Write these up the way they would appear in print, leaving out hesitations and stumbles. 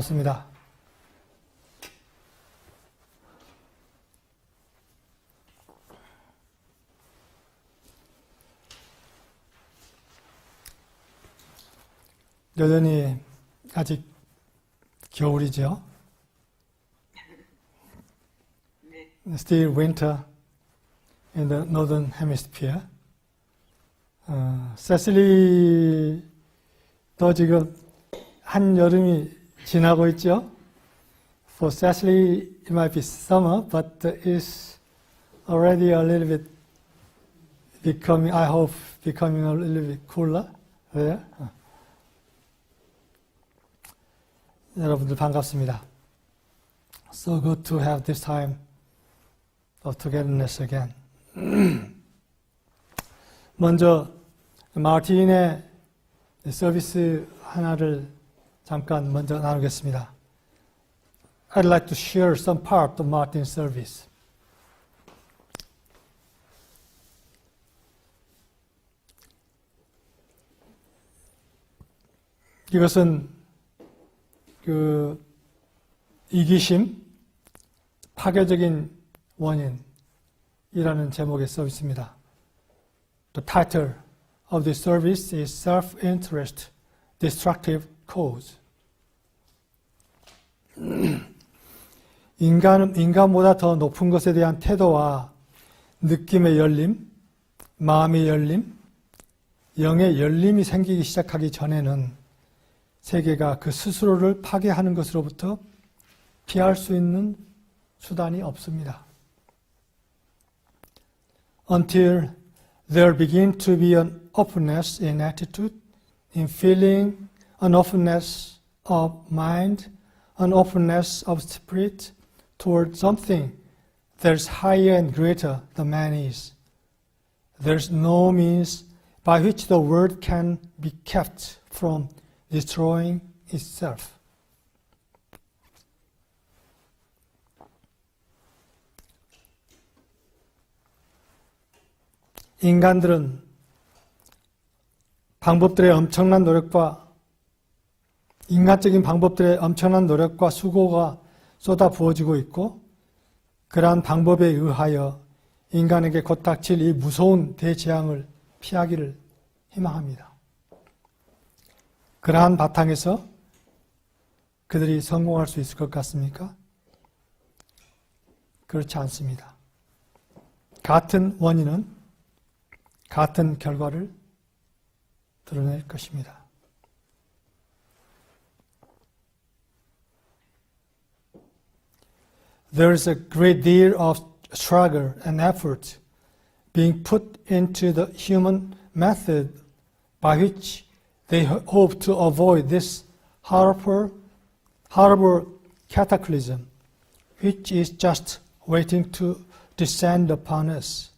반갑습니다. 여전히 아직 겨울이죠. Still winter in the northern hemisphere. 세슬리도 지금 한여름이 지나고 있죠. For Cecily, it might be summer, but it's already a little bit becoming, I hope, becoming a little bit cooler there. 여러분들 반갑습니다. So good to have this time of togetherness again. 먼저 마틴의 서비스 하나를 잠깐 먼저 나누겠습니다. I'd like to share some part of Martin's service. 이것은 이기심, 파괴적인 원인이라는 제목의 서비스입니다. The title of this service is Self-Interest, Destructive Cause. 인간보다 더 높은 것에 대한 태도와 느낌의 열림, 마음의 열림, 영의 열림이 생기기 시작하기 전에는 세계가 그 스스로를 파괴하는 것으로부터 피할 수 있는 수단이 없습니다. Until there begin to be an openness in attitude, in feeling, an openness of mind, an openness of spirit toward something that is higher and greater than man is. There's no means by which the world can be kept from destroying itself. 인간들은 인간적인 방법들의 엄청난 노력과 수고가 쏟아 부어지고 있고, 그러한 방법에 의하여 인간에게 곧 닥칠 이 무서운 대재앙을 피하기를 희망합니다. 그러한 바탕에서 그들이 성공할 수 있을 것 같습니까? 그렇지 않습니다. 같은 원인은 같은 결과를 드러낼 것입니다. There is a great deal of struggle and effort being put into the human method by which they hope to avoid this horrible cataclysm, which is just waiting to descend upon us.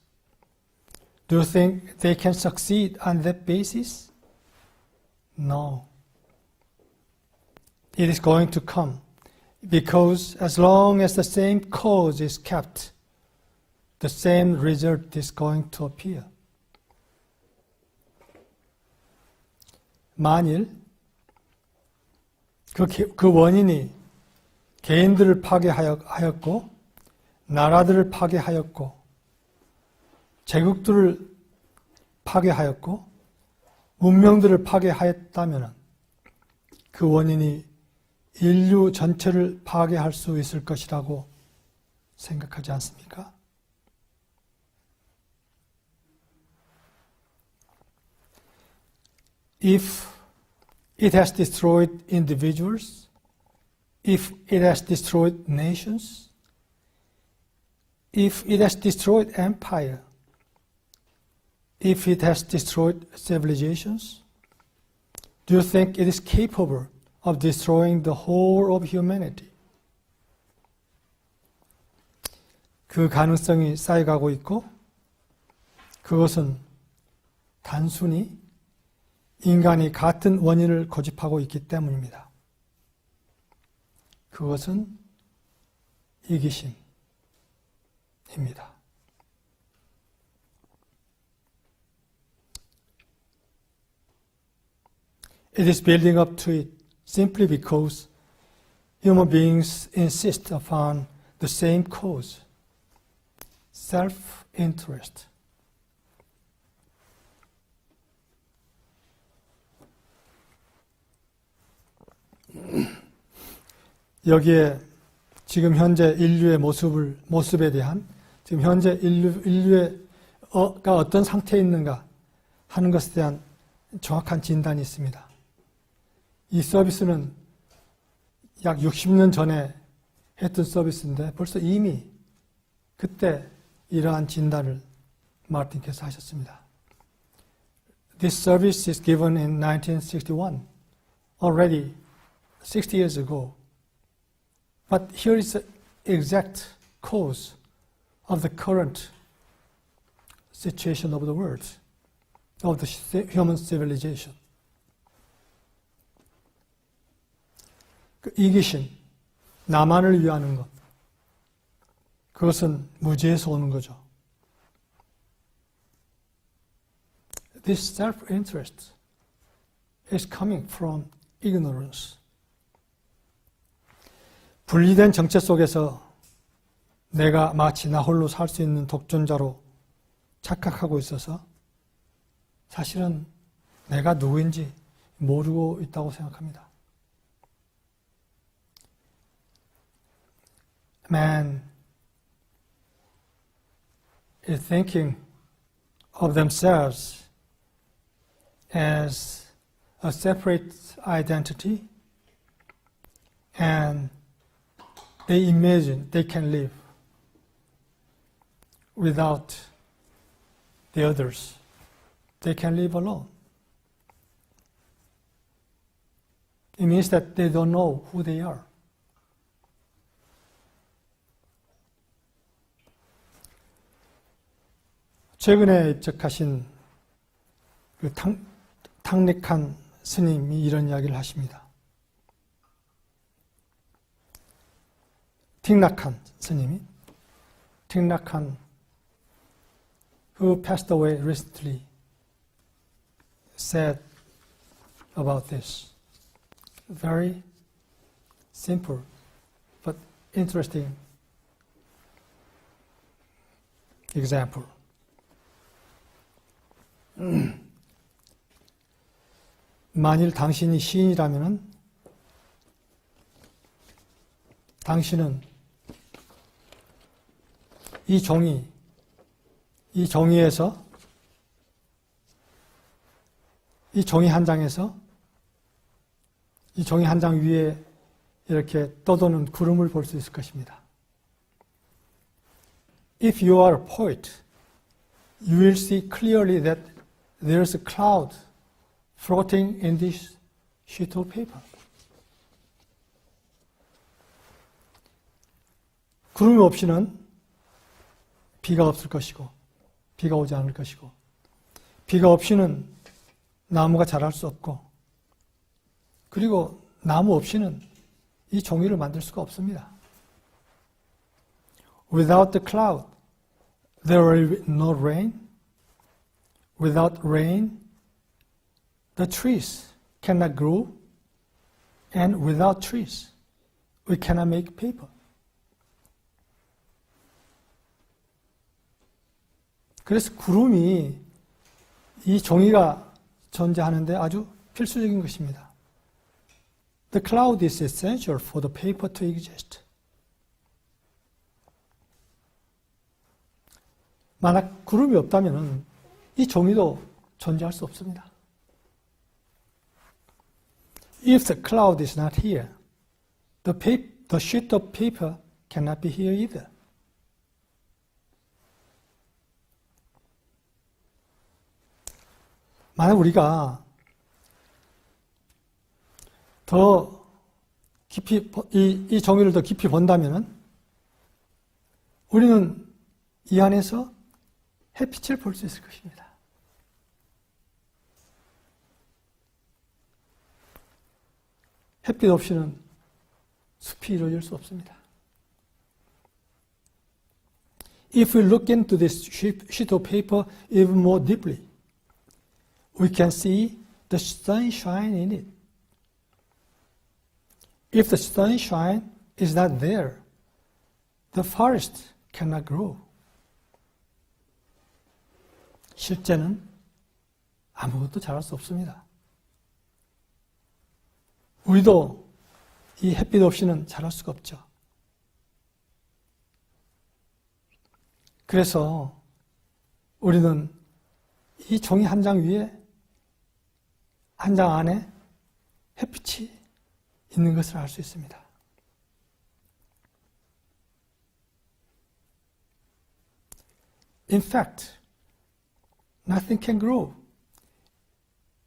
Do you think they can succeed on that basis? No. It is going to come, because as long as the same cause is kept, the same result is going to appear. 만일 그 원인이 개인들을 파괴하였고, 나라들을 파괴하였고, 제국들을 파괴하였고, 문명들을 파괴하였다면 그 원인이 인류 전체를 파괴할 수 있을 것이라고 생각하지 않습니까? If it has destroyed individuals, if it has destroyed nations, if it has destroyed empire, if it has destroyed civilizations, do you think it is capable of destroying the whole of humanity? 그 가능성이 쌓여가고 있고, 그것은 단순히 인간이 같은 원인을 고집하고 있기 때문입니다. 그것은 이기심입니다. It is building up to it simply because human beings insist upon the same cause, self-interest. 여기에 지금 현재 인류의 모습에 대한 지금 현재 인류가 어떤 상태에 있는가 하는 것에 대한 정확한 진단이 있습니다. 이 서비스는 약 60년 전에 했던 서비스인데 벌써 이미 그때 이러한 진단을 마르틴께서 하셨습니다. This service is given in 1961, already 60 years ago. But here is the exact cause of the current situation of the world, of the human civilization. 그 이기심, 나만을 위하는 것, 그것은 무지에서 오는 거죠. This self-interest is coming from ignorance. 분리된 정체 속에서 내가 마치 나 홀로 살 수 있는 독존자로 착각하고 있어서 사실은 내가 누구인지 모르고 있다고 생각합니다. Man is thinking of themselves as a separate identity, and they imagine they can live without the others. They can live alone. It means that they don't know who they are. 최근에 입적하신 그 탕렉한 스님이 이런 이야기를 하십니다. 틱낙한 스님이, 틱낙한 who passed away recently said about this. Very simple but interesting example. 만일 당신이 시인이라면 당신은 이 종이에서 이 종이 한 장에서 이 종이 한 장 위에 이렇게 떠도는 구름을 볼 수 있을 것입니다. If you are a poet, you will see clearly that there is a cloud floating in this sheet of paper. 구름 없이는 비가 없을 것이고, 비가 오지 않을 것이고, 비가 없이는 나무가 자랄 수 없고, 그리고 나무 없이는 이 종이를 만들 수가 없습니다. Without the cloud, there will be no rain. Without rain, the trees cannot grow. And without trees, we cannot make paper. 그래서 구름이 이 종이가 존재하는데 아주 필수적인 것입니다. The cloud is essential for the paper to exist. 만약 구름이 없다면 이 종이도 존재할 수 없습니다. If the cloud is not here, the sheet of paper cannot be here either. 만약 우리가 더 깊이 이 종이를 더 깊이 본다면 우리는 이 안에서 햇빛을 볼 수 있을 것입니다. 햇빛 없이는 숲이 이루어질 수 없습니다. If we look into this sheet of paper even more deeply, we can see the sunshine in it. if the sunshine is not there, the forest cannot grow. 실제는 아무것도 자랄 수 없습니다. 우리도 이 햇빛 없이는 자랄 수가 없죠. 그래서 우리는 이 종이 한 장 위에, 한 장 안에 햇빛이 있는 것을 알 수 있습니다. In fact, nothing can grow.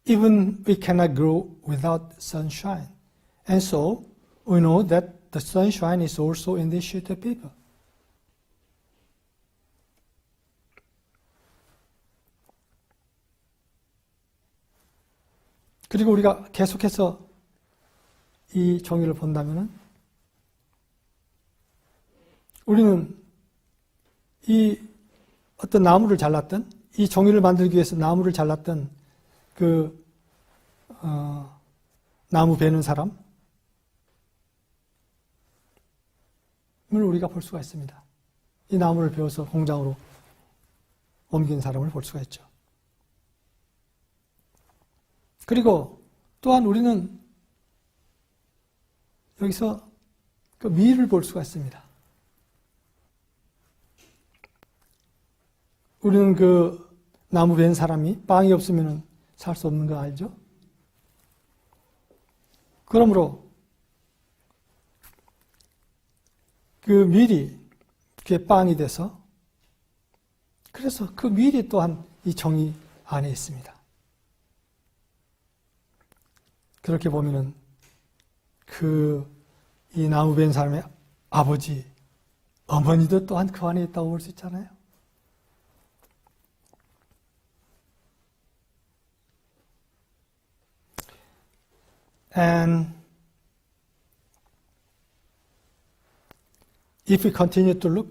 Even we cannot grow without sunshine. And so, we know that the sunshine is also in this sheet of paper. 그리고 우리가 계속해서 이 종이를 본다면은 우리는 이 어떤 나무를 잘랐던, 이 종이를 만들기 위해서 나무를 잘랐던 나무 베는 사람을 우리가 볼 수가 있습니다. 이 나무를 베어서 공장으로 옮긴 사람을 볼 수가 있죠. 그리고 또한 우리는 여기서 그 밀을 볼 수가 있습니다. 우리는 그 나무 벤 사람이 빵이 없으면 살 수 없는 거 알죠? 그러므로 그 밀이 그게 빵이 돼서, 그래서 그 밀이 또한 이 종이 안에 있습니다. 그렇게 보면은 이 나무 벤 사람의 아버지, 어머니도 또한 그 안에 있다고 볼 수 있잖아요. And if we continue to look,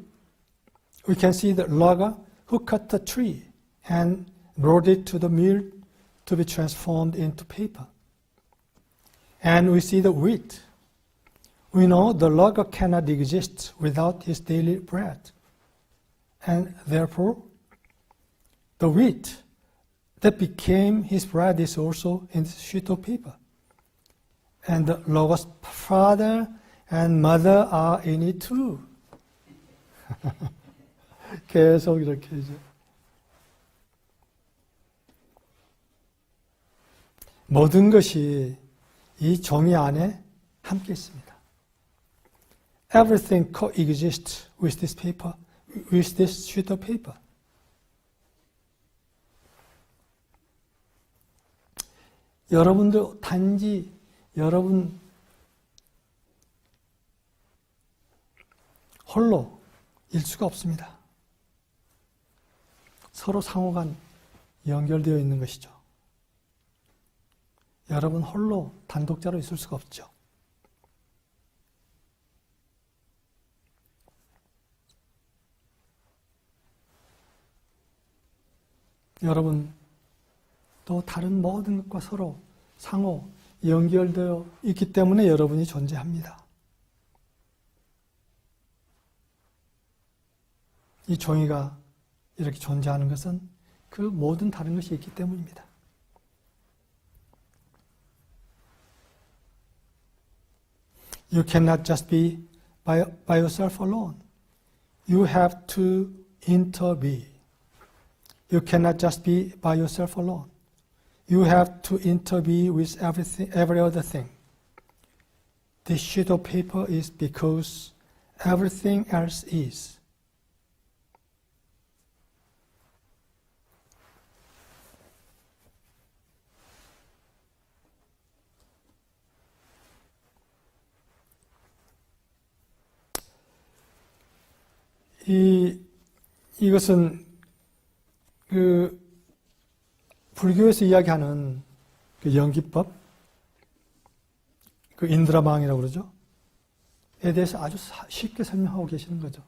we can see the logger who cut the tree and brought it to the mill to be transformed into paper. And we see the wheat. We know the logger cannot exist without his daily bread. And therefore, the wheat that became his bread is also in this sheet of paper. And the logger's father and mother are in it too. 계속 이렇게 이제 모든 것이 이 종이 안에 함께 있습니다. Everything coexists with this paper, with this sheet of paper. 여러분도 단지 여러분 홀로 일 수가 없습니다. 서로 상호간 연결되어 있는 것이죠. 여러분 홀로 단독자로 있을 수가 없죠. 여러분 또 다른 모든 것과 서로 상호 연결되어 있기 때문에 여러분이 존재합니다. 이 종이가 이렇게 존재하는 것은 그 모든 다른 것이 있기 때문입니다. You cannot just be by yourself alone. You have to interbe. You cannot just be by yourself alone. You have to interbe with every other thing. This sheet of paper is because everything else is. 이것은 불교에서 이야기하는 그 연기법, 그 인드라망이라고 그러죠. 에 대해서 아주 쉽게 설명하고 계시는 거죠.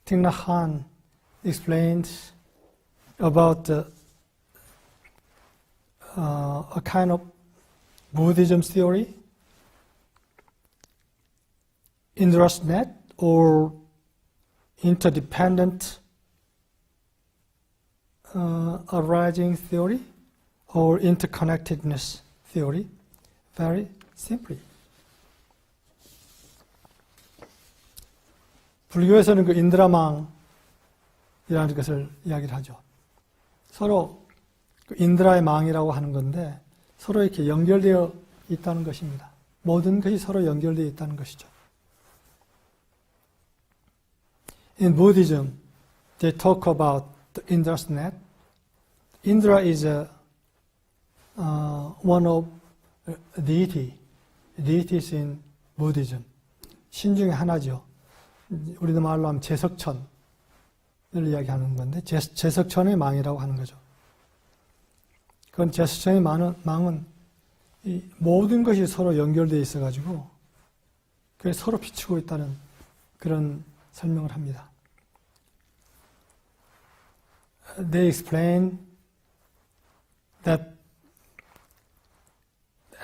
Thich Nhat Hanh explained about a kind of Buddhism theory Indra's net or interdependent arising theory or interconnectedness theory? Very simply. 불교에서는 그 인드라망이라는 것을 이야기를 하죠. 서로 그 인드라의 망이라고 하는 건데 서로 이렇게 연결되어 있다는 것입니다. 모든 것이 서로 연결되어 있다는 것이죠. In Buddhism, they talk about the Indra's net. Indra is one of deities in Buddhism. 신 중에 하나죠. 우리도 말로 하면 제석천을 이야기하는 건데 제석천의 망이라고 하는 거죠. 그건 제석천의 망은 이 모든 것이 서로 연결되어 있어가지고 그게 서로 비추고 있다는 그런 설명을 합니다. They explain that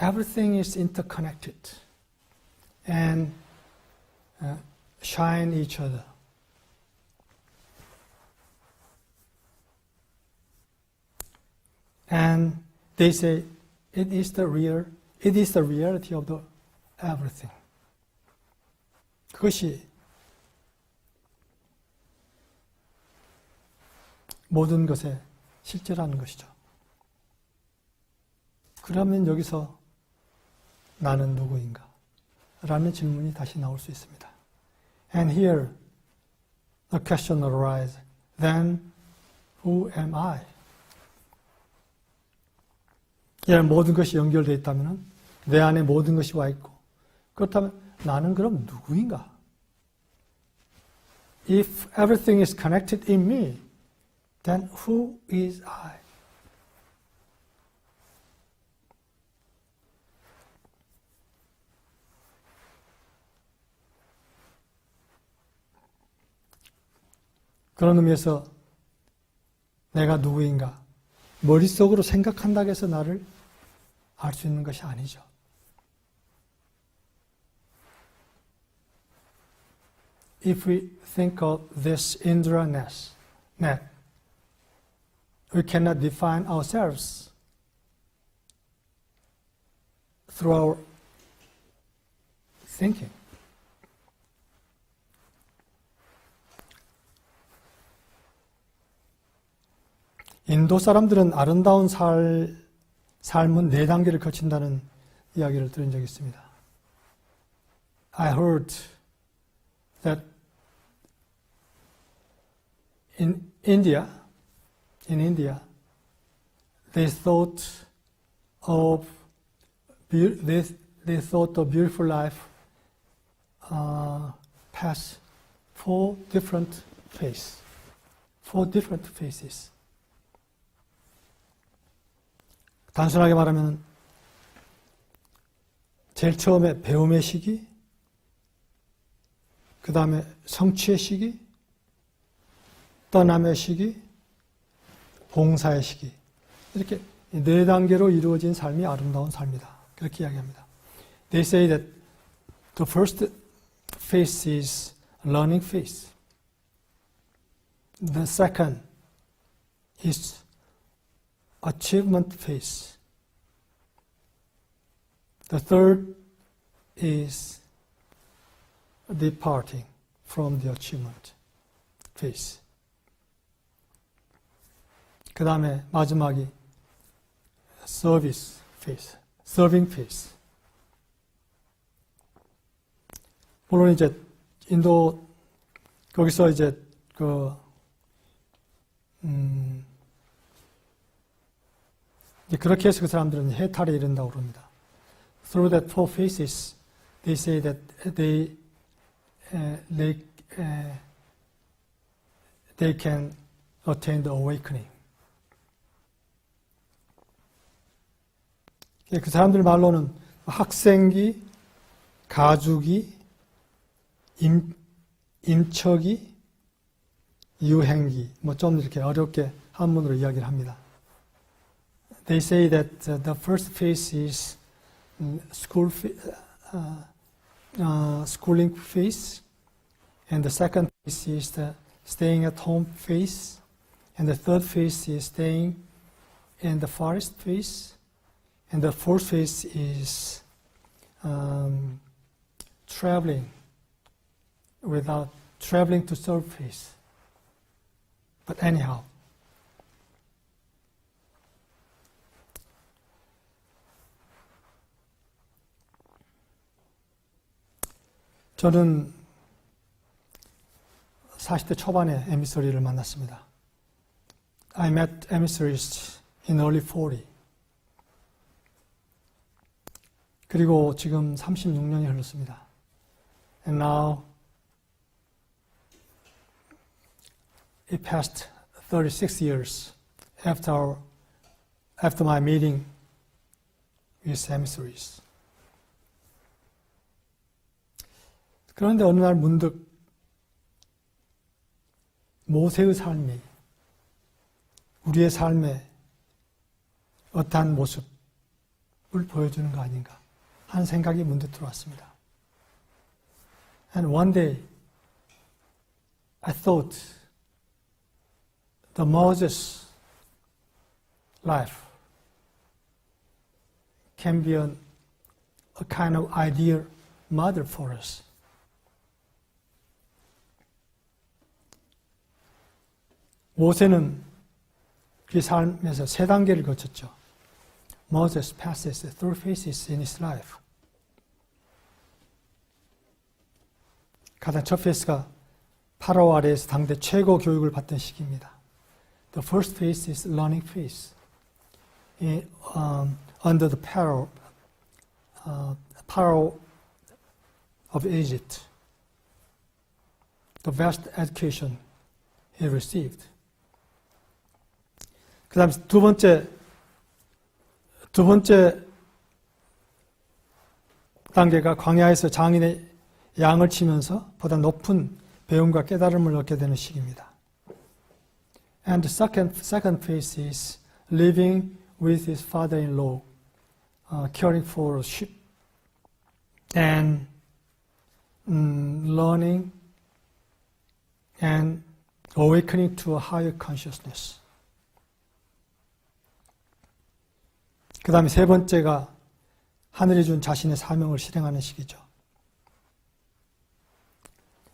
everything is interconnected and shine each other. And they say it is the reality of the everything. 그것이 모든 것의 실제라는 것이죠. 그러면 여기서 나는 누구인가? 라는 질문이 다시 나올 수 있습니다. And here the question arises, then who am I? 이런 모든 것이 연결되어 있다면 내 안에 모든 것이 와 있고 그렇다면 나는 그럼 누구인가? If everything is connected in me, then who is I? 그런 의미에서 내가 누구인가? 머릿속으로 생각한다고 해서 나를 알 수 있는 것이 아니죠. If we think of this Indra net, we cannot define ourselves through our thinking. 인도 사람들은 아름다운 삶은 4단계를 거친다는 이야기를 들은 적이 있습니다. I heard that in India, they thought of beautiful life past 4 different phases. 단순하게 말하면 제일 처음에 배움의 시기, 그 다음에 성취의 시기, 떠남의 시기, 봉사의 시기, 이렇게 4단계로 이루어진 삶이 아름다운 삶이다. 그렇게 이야기합니다. They say that the first phase is learning phase. The second is achievement phase. The third is departing from the achievement phase. 그 다음에 마지막이 service phase, serving phase. 물론 이제 인도 거기서 이제 그렇게 해서 그 사람들은 해탈에 이른다고 그럽니다. Through that 4 phases, they say that they can attain the awakening. 그 사람들 말로는 학생기, 가주기, 임처기, 유행기, 뭐 좀 이렇게 어렵게 한문으로 이야기를 합니다. They say that the first phase is school schooling phase, and the second phase is the staying at home phase, and the third phase is staying in the forest phase, and the fourth phase is traveling to third phase. But anyhow, 저는 40대 초반에 에미서리를 만났습니다. I met emissaries in early 40. 그리고 지금 36년이 흘렀습니다. And now it passed 36 years after my meeting with emissaries. 그런데 어느 날 문득 모세의 삶이 우리의 삶에 어떠한 모습을 보여주는 거 아닌가 하는 생각이 문득 들어왔습니다. And one day I thought the Moses life can be a kind of ideal model for us. 모세는 그 삶에서 세 단계를 거쳤죠. Moses passes through phases in his life. 가장 첫 페이스가 파라오 아래에서 당대 최고 교육을 받던 시기입니다. The first phase is learning phase. Under the Pharaoh of Egypt, the vast education he received. 그 다음 두 번째 단계가 광야에서 장인의 양을 치면서 보다 높은 배움과 깨달음을 얻게 되는 시기입니다. And the second phase is living with his father-in-law, caring for sheep, and learning and awakening to a higher consciousness. 그 다음에 세 번째가 하늘이 준 자신의 사명을 실행하는 시기죠.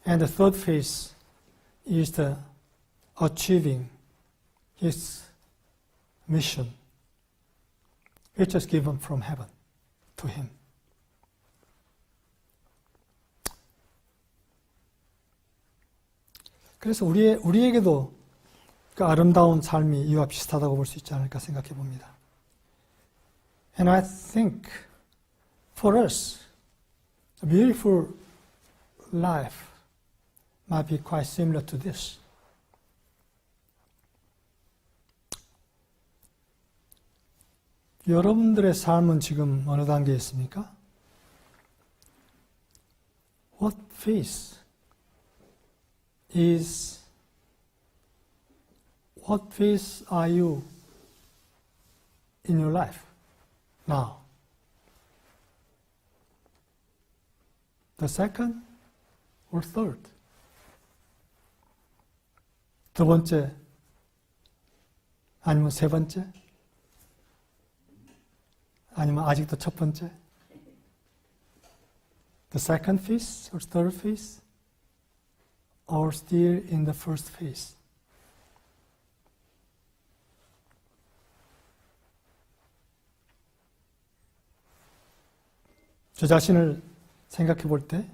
And the third phase is the achieving his mission, which was given from heaven to him. 그래서 우리에게도 그 아름다운 삶이 이와 비슷하다고 볼 수 있지 않을까 생각해 봅니다. And I think for us, a beautiful life might be quite similar to this. 여러분들의 삶은 지금 어느 단계에 있습니까? What phase are you in your life now? The second or third? 두 번째 아니면 세 번째? 아니면 아직도 첫 번째? The second phase or third phase? Or still in the first phase? 저 자신을 생각해 볼 때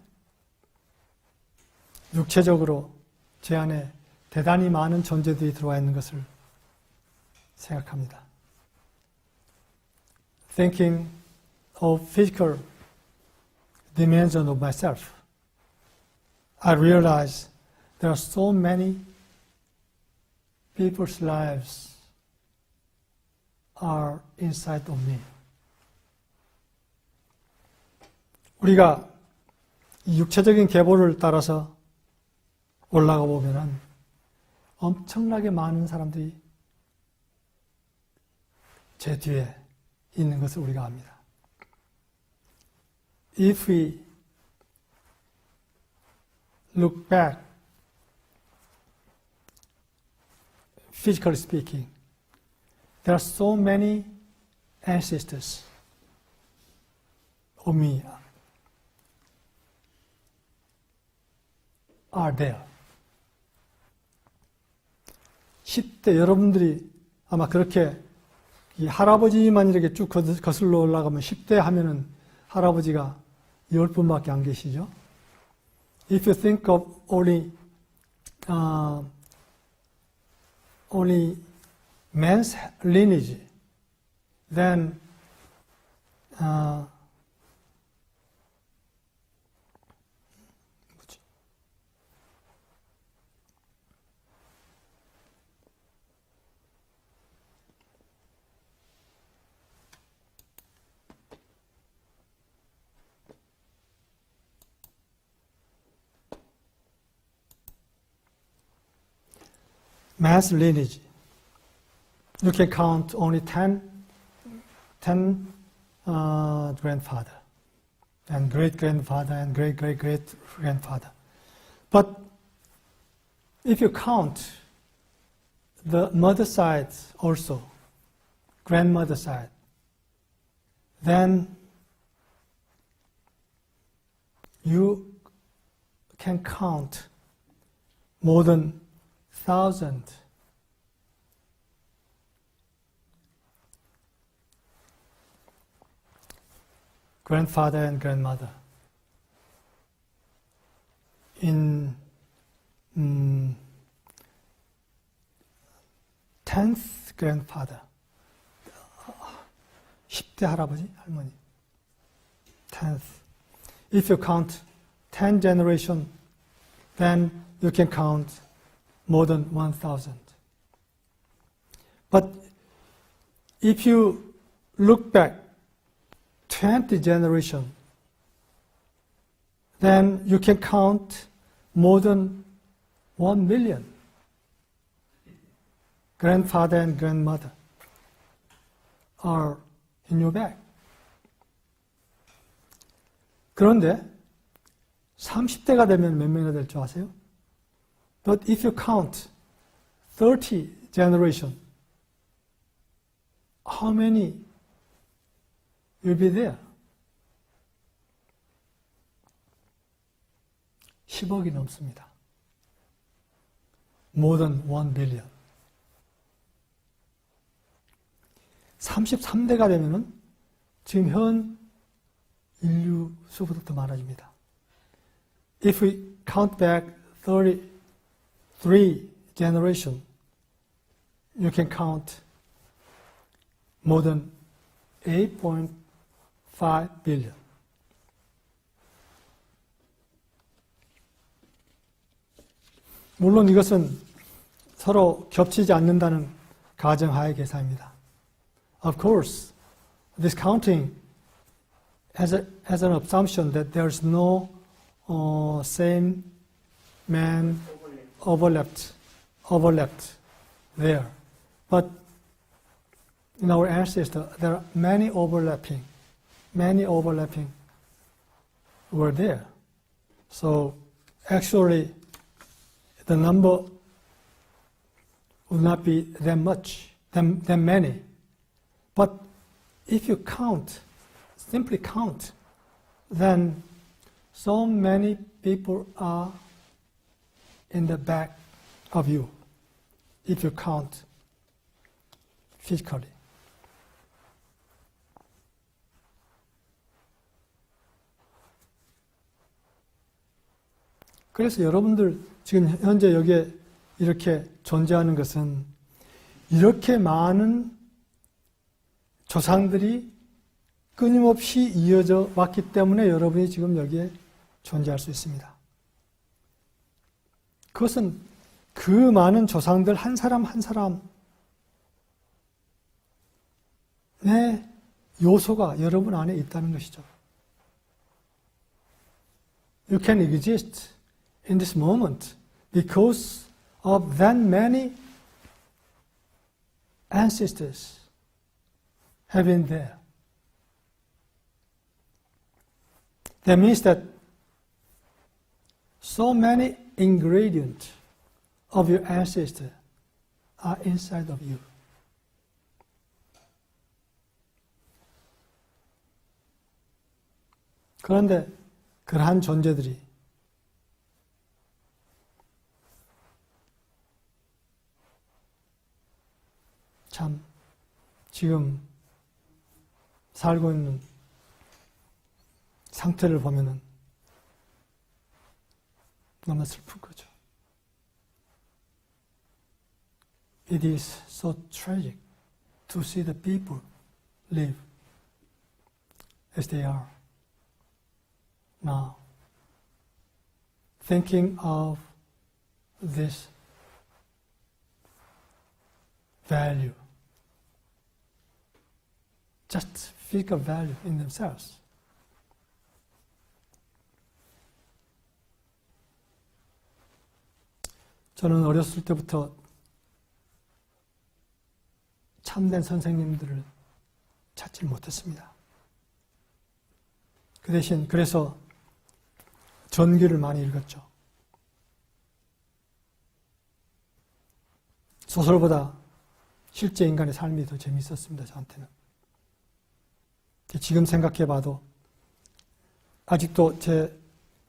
육체적으로 제 안에 대단히 많은 존재들이 들어와 있는 것을 생각합니다. Thinking of physical dimension of myself, I realize there are so many people's lives are inside of me. 우리가 이 육체적인 계보를 따라서 올라가 보면은 엄청나게 많은 사람들이 제 뒤에 있는 것을 우리가 압니다. If we look back, physically speaking, there are so many ancestors of me are there. 10대 여러분들이 아마 그렇게 이 할아버지만 이렇게 쭉 거슬러 올라가면 10대 하면은 할아버지가 10분밖에 안 계시죠. If you think of only man's lineage, then man's lineage, you can count only 10 grandfather and great-grandfather and great-great-great-grandfather. But if you count the mother side also, grandmother side, then you can count more than 1,000 grandfather and grandmother. In 10th grandfather, 10대 할아버지, 할머니, 10th. If you count 10 generations, then you can count more than 1,000. But if you look back 20 generations, then you can count more than 1 million grandfather and grandmother are in your bag. 그런데 30대가 되면 몇 명이나 될 줄 아세요? But if you count 30 generations, how many will be there? 10억이 넘습니다. More than 1 billion. 33대가 되면은 지금 현 인류 수보다 더 많아집니다. If we count back 33 generations, you can count more than 8.5 billion. 물론 이것은 서로 겹치지 않는다는 가정하에 계산입니다. Of course, this counting has an assumption that there's no same man overlapped there. But in our ancestors, there are many overlapping were there. So actually, the number will not be that many. But if you simply count, then so many people are in the back of you, if you count physically. 그래서 여러분들 지금 현재 여기에 이렇게 존재하는 것은 이렇게 많은 조상들이 끊임없이 이어져 왔기 때문에 여러분이 지금 여기에 존재할 수 있습니다. 그것은 그 많은 조상들 한 사람 한 사람의 요소가 여러분 안에 있다는 것이죠. You can exist in this moment because of that many ancestors have been there. That means that So many ingredients of your ancestors are inside of you. 그런데 그러한 존재들이 참 지금 살고 있는 상태를 보면은 너무 슬픈 거죠. It is so tragic to see the people live as they are now, thinking of this value, just think of value in themselves. 저는 어렸을 때부터 참된 선생님들을 찾지 못했습니다. 그 대신 그래서 전기를 많이 읽었죠. 소설보다 실제 인간의 삶이 더 재미있었습니다, 저한테는. 지금 생각해봐도 아직도 제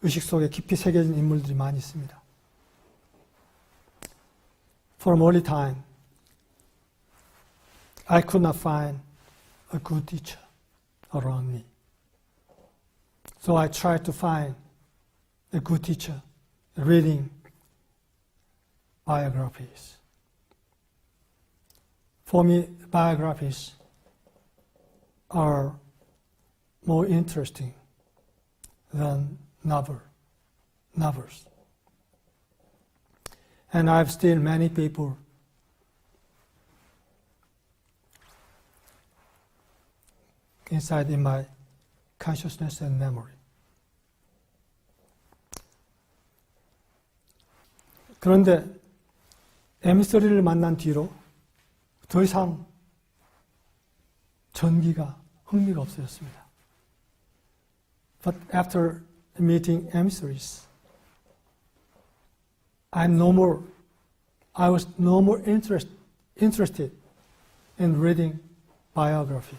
의식 속에 깊이 새겨진 인물들이 많이 있습니다. From early time, I could not find a good teacher around me. So I tried to find a good teacher reading biographies. For me, biographies are more interesting than novels. And I've still many people inside in my consciousness and memory. 그런데 M3를 만난 뒤로 더 이상 전기가 흥미가 없어졌습니다. But after meeting M3s, I was no more interested in reading biography.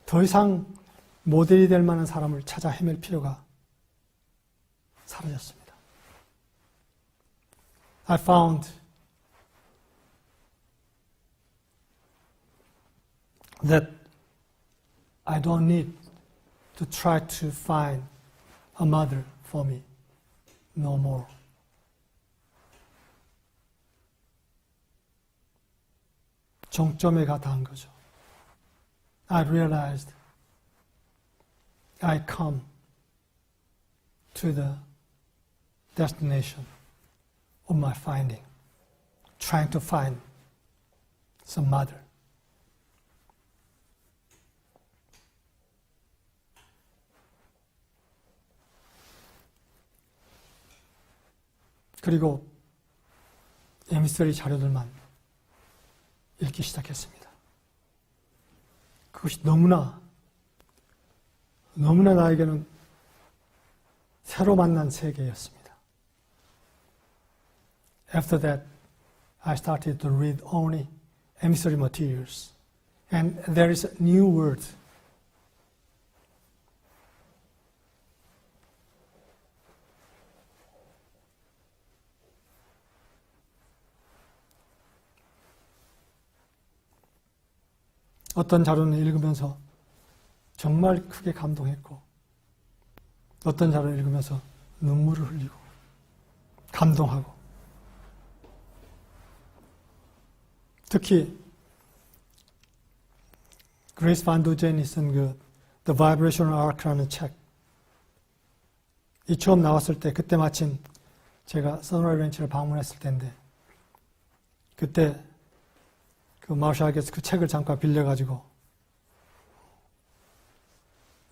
더 이상 모델이 될 만한 사람을 찾아 헤맬 필요가 사라졌습니다. I found that I don't need to try to find a mother for me no more. 정점에 닿은 거죠. I realized I come to the destination of my finding, trying to find some mother. 그리고 M3 자료들만 읽기 시작했습니다. 그것이 너무나 나에게는 새로 만난 세계였습니다. After that, I started to read only M3 materials, and there is a new word. 어떤 자료는 읽으면서 정말 크게 감동했고, 어떤 자료를 읽으면서 눈물을 흘리고 감동하고, 특히 그레이스 반 두젠이 쓴 그 The Vibrational Arc라는 책, 이 처음 나왔을 때 그때 마침 제가 선라이즈 렌치를 방문했을 때인데, 그때 그 마샬에게서 그 책을 잠깐 빌려가지고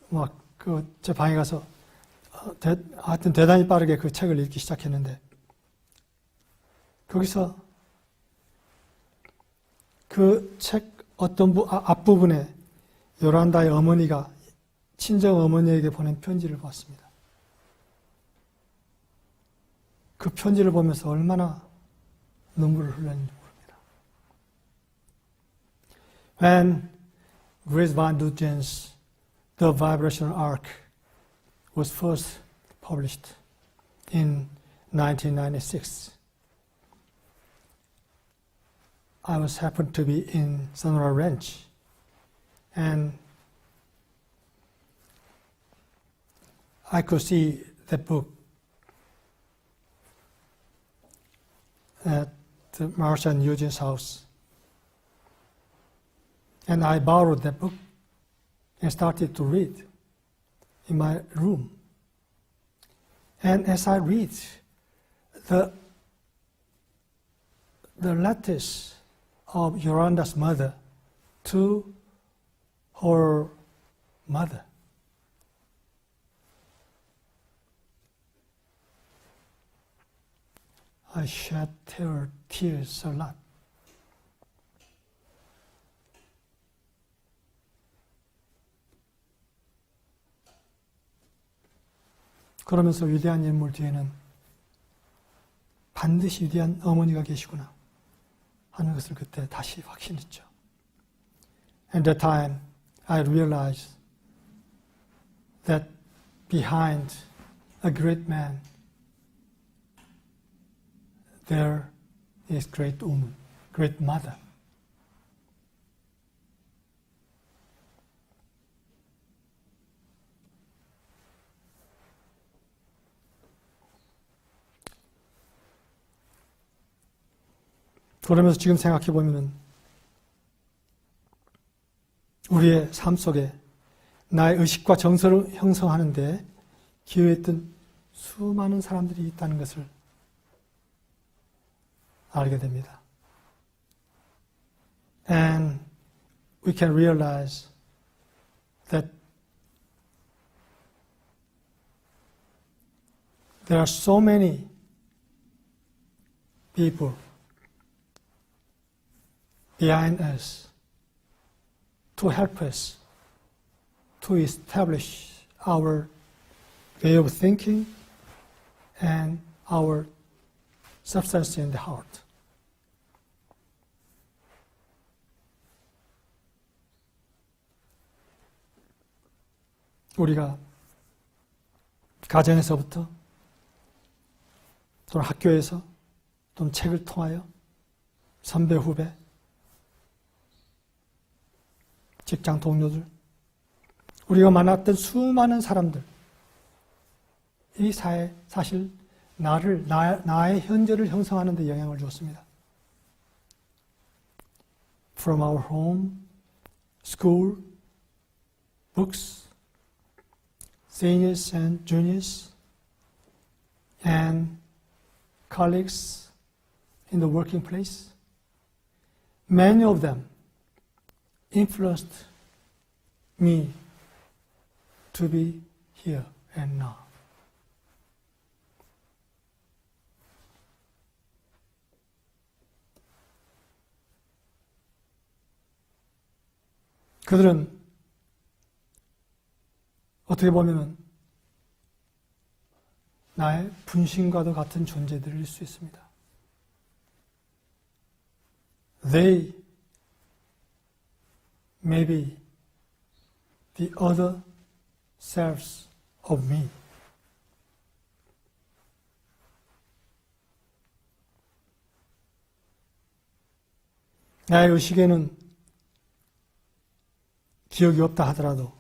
막 그 제 방에 가서 하여튼 대단히 빠르게 그 책을 읽기 시작했는데, 거기서 그 책 어떤 앞부분에 요란다의 어머니가 친정 어머니에게 보낸 편지를 봤습니다. 그 편지를 보면서 얼마나 눈물을 흘렸는지 모릅니다. When Grace Van Duzen's The Vibrational Arc was first published in 1996, I was happened to be in Sonora Ranch, and I could see that book at Marsha and Eugene's house. And I borrowed that book and started to read in my room. And as I read, the letters of Yolanda's mother to her mother, I shed tears a lot. 그러면서 위대한 인물 뒤에는 반드시 위대한 어머니가 계시구나 하는 것을 그때 다시 확신했죠. At that time, I realized that behind a great man, there is great woman, great mother. 그러면서 지금 생각해 보면은 우리의 삶 속에 나의 의식과 정서를 형성하는데 기여했던 수많은 사람들이 있다는 것을 알게 됩니다. And we can realize that there are so many people behind us to help us to establish our way of thinking and our substance in the heart. 우리가 가정에서부터 또는 학교에서 또는 책을 통하여 선배, 후배, 직장 동료들, 우리가 만났던 수많은 사람들, 이 사회 사실 나의 현재를 형성하는 데 영향을 주었습니다. From our home, school, books, seniors and juniors, and colleagues in the working place, many of them influenced me to be here and now. 그들은 어떻게 보면 나의 분신과도 같은 존재들일 수 있습니다. They may be the other selves of me. 나의 의식에는 기억이 없다 하더라도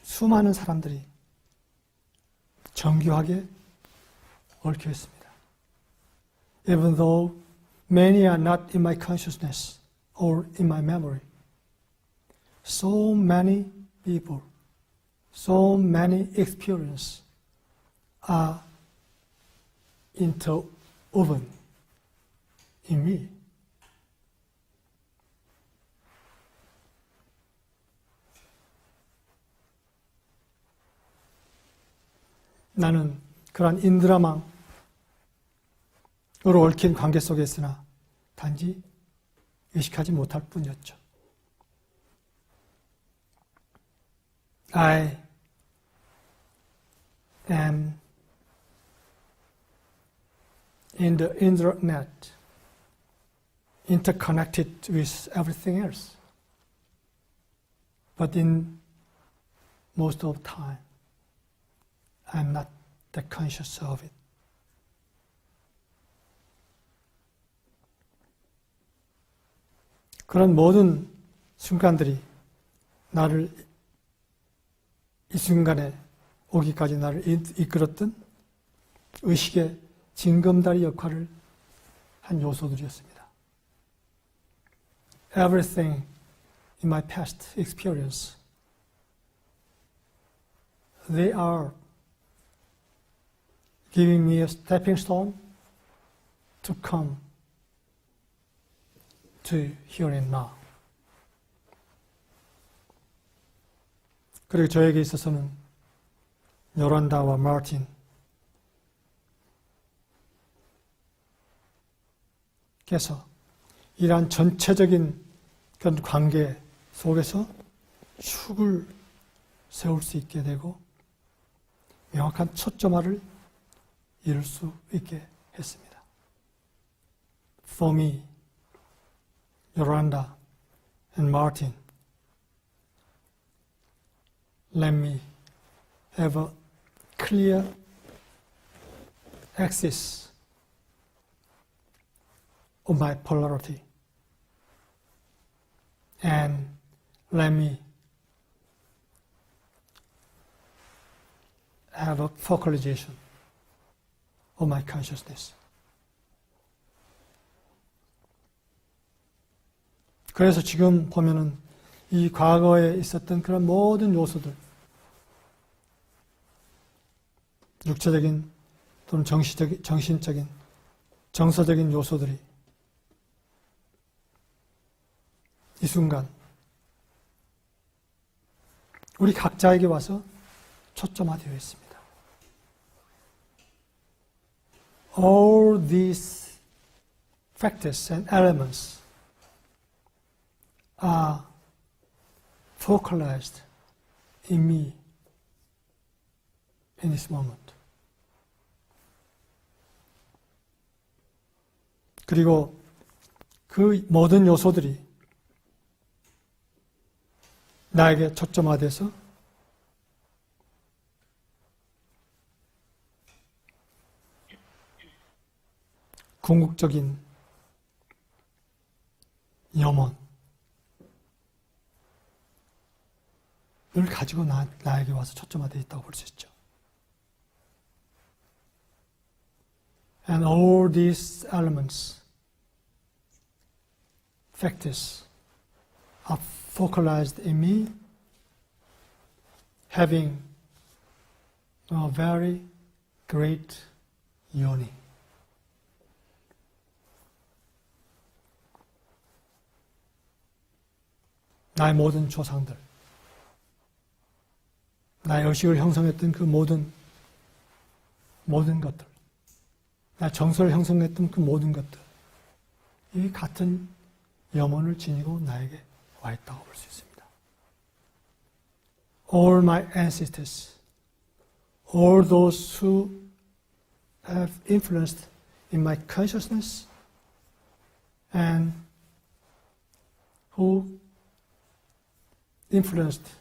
수많은 사람들이 정교하게 얽혀 있습니다. Even though many are not in my consciousness or in my memory, so many people, so many experiences are interwoven in me. 나는 그러한 인드라망으로 얽힌 관계 속에 있으나 단지 의식하지 못할 뿐이었죠. I am in the internet, interconnected with everything else. But in most of the time, I'm not that conscious of it. 그런 모든 순간들이 나를 이 순간에 오기까지 나를 이끌었던 의식의 징검다리 역할을 한 요소들이었습니다. Everything in my past experience, they are giving me a stepping stone to come to here and now. 그리고 저에게 있어서는 요란다와 마틴 께서 이러한 전체적인 그런 관계 속에서 축을 세울 수 있게 되고 명확한 초점화를 이룰 수 있게 했습니다. For me, Yolanda and Martin, let me have a clear axis of my polarity, and let me have a focalization of my consciousness. 그래서 지금 보면은 이 과거에 있었던 그런 모든 요소들, 육체적인 또는 정신적인, 정서적인 요소들이 이 순간 우리 각자에게 와서 초점화되어 있습니다. All these factors and elements are focalized in me in this moment. 그리고 그 모든 요소들이 나에게 초점화돼서 궁극적인 염원을 가지고 나에게 와서 초점화되어 있다고 볼 수 있죠. And all these elements, factors, are focalized in me, having a very great yearning. 나의 모든 조상들, 나의 의식을 형성했던 그 모든 것들, 나의 정서를 형성했던 그 모든 것들, 이 같은 염원을 지니고 나에게 와 있다고 볼 수 있습니다. All my ancestors, all those who have influenced in my consciousness and who influenced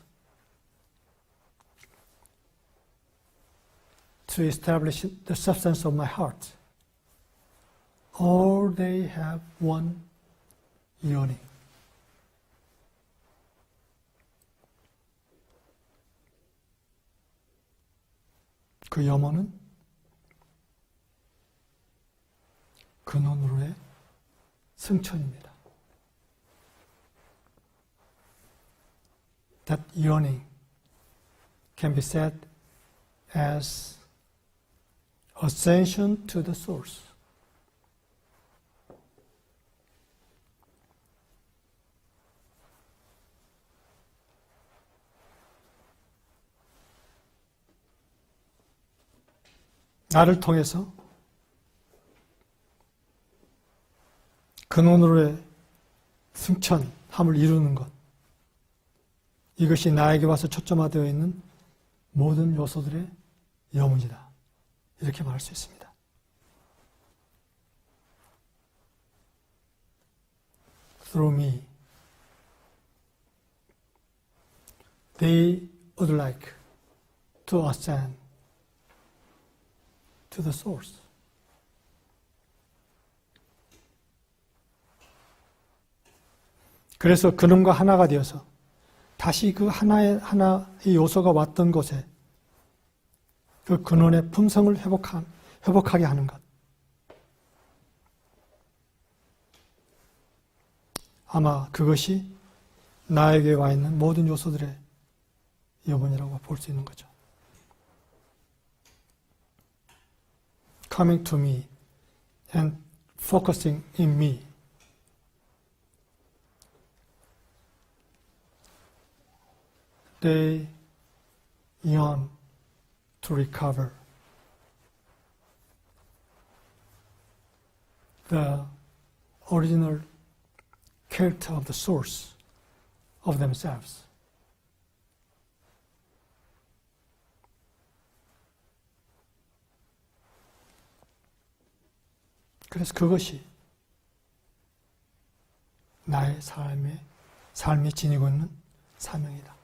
to establish the substance of my heart, all they have one yearning. 그 염원은 근원으로의 승천입니다. That yearning can be said as ascension to the source. 나를 통해서 근원으로의 승천함을 이루는 것, 이것이 나에게 와서 초점화되어 있는 모든 요소들의 여문이다. 이렇게 말할 수 있습니다. Through me, they would like to ascend to the source. 그래서 그놈과 하나가 되어서 다시 그 하나의 요소가 왔던 곳에 그 근원의 품성을 회복하게 하는 것. 아마 그것이 나에게 와 있는 모든 요소들의 여분이라고 볼 수 있는 거죠. Coming to me and focusing in me. They yearn to recover the original character of the source of themselves. 그래서 그것이 나의 삶이 지니고 있는 사명이다.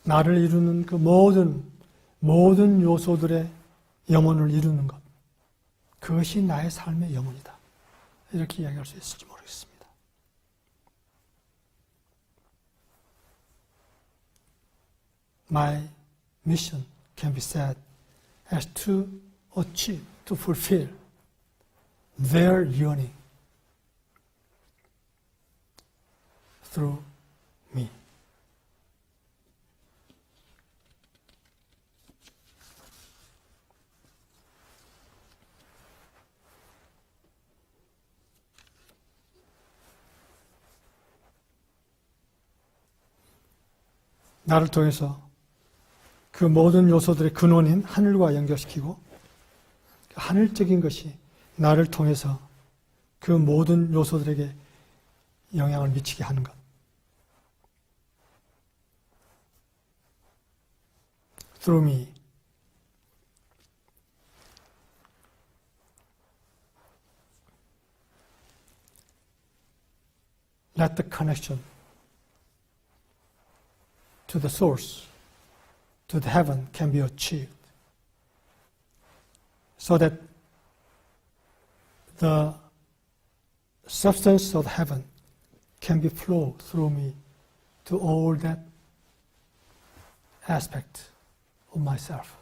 나를 이루는 그 모든 요소들의 영혼을 이루는 것. 그것이 나의 삶의 영혼이다. 이렇게 이야기할 수 있을지 모르겠습니다. My mission can be said as to achieve, to fulfill their yearning through me. 나를 통해서 그 모든 요소들의 근원인 하늘과 연결시키고 하늘적인 것이 나를 통해서 그 모든 요소들에게 영향을 미치게 하는 것. Through me. Let the connection to the source, to the heaven can be achieved so that the substance of heaven can be flowed through me to all that aspect of myself.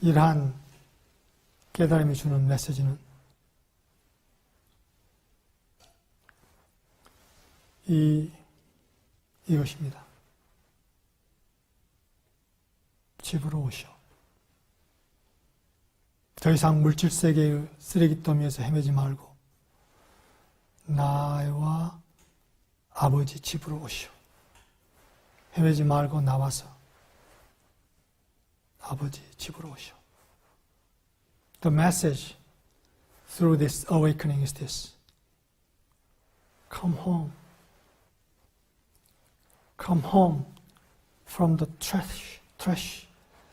이러한 깨달음이 주는 메시지는 이것입니다. 집으로 오시오. 더 이상 물질 세계의 쓰레기더미에서 헤매지 말고 나와 아버지 집으로 오시오. 헤매지 말고 나와서 아버지 집으로 오시오. The message through this awakening is this. Come home. Come home from the trash